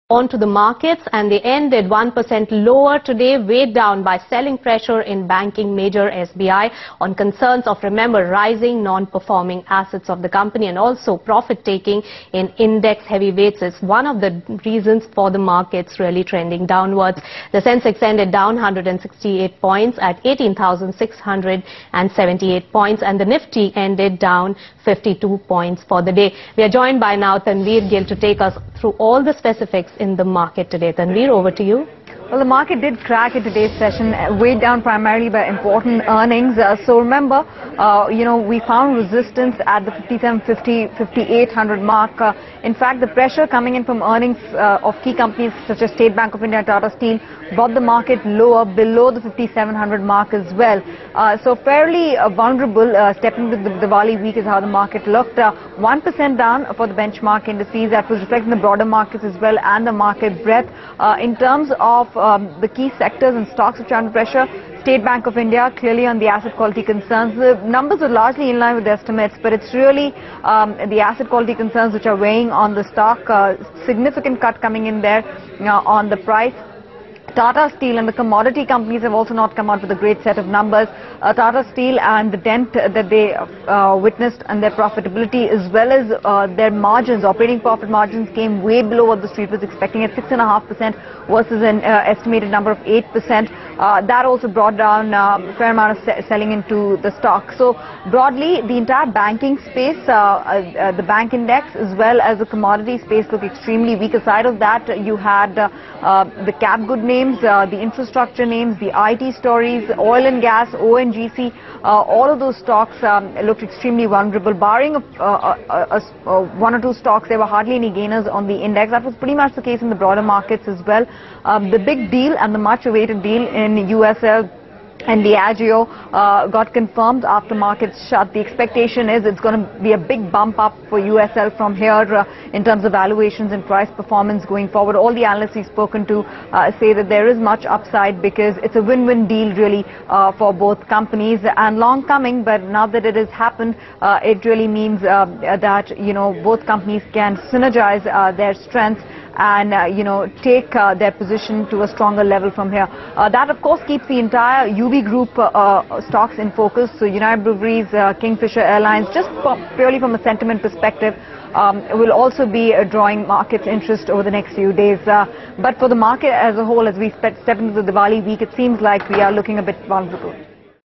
On to the markets, and they ended 1% lower today, weighed down by selling pressure in banking major SBI on concerns of, remember, rising non-performing assets of the company and also profit-taking in index heavyweights is one of the reasons for the markets really trending downwards. The Sensex ended down 168 points at 18,678 points, and the Nifty ended down 52 points for the day. We are joined by now Tanveer Gill to take us through all the specifics in the market today. Tanveer, over to you. Well, the market did crack in today's session, weighed down primarily by important earnings. So remember, we found resistance at the 5750, 5800 mark. In fact, the pressure coming in from earnings of key companies such as State Bank of India and Tata Steel brought the market lower, below the 5700 mark as well. So fairly vulnerable stepping into the Diwali week is how the market looked. 1% down for the benchmark indices. That was reflecting the broader markets as well and the market breadth. In terms of the key sectors and stocks which are under pressure, State Bank of India clearly on the asset quality concerns. The numbers are largely in line with estimates, but it's really the asset quality concerns which are weighing on the stock. Significant cut coming in there on the price. Tata Steel and the commodity companies have also not come out with a great set of numbers. Tata Steel and the dent that they witnessed and their profitability as well as their margins, operating profit margins, came way below what the street was expecting at 6.5% versus an estimated number of 8%. That also brought down a fair amount of selling into the stock. So broadly, the entire banking space, the bank index as well as the commodity space look extremely weak. Aside of that, you had the cap good names, the infrastructure names, the IT stories, oil and gas, ONGC, all of those stocks looked extremely vulnerable. Barring one or two stocks, there were hardly any gainers on the index. That was pretty much the case in the broader markets as well. The big deal and the much awaited deal in USL and Diageo got confirmed after markets shut. The expectation is it's going to be a big bump up for USL from here in terms of valuations and price performance going forward. All the analysts we've spoken to say that there is much upside because it's a win-win deal really for both companies, and long coming, but now that it has happened, it really means that both companies can synergize their strengths and take their position to a stronger level from here. That of course keeps the entire UB Group stocks in focus. So United Breweries, Kingfisher Airlines, just purely from a sentiment perspective, will also be drawing market's interest over the next few days. But for the market as a whole, as we step into the Diwali week, it seems like we are looking a bit vulnerable.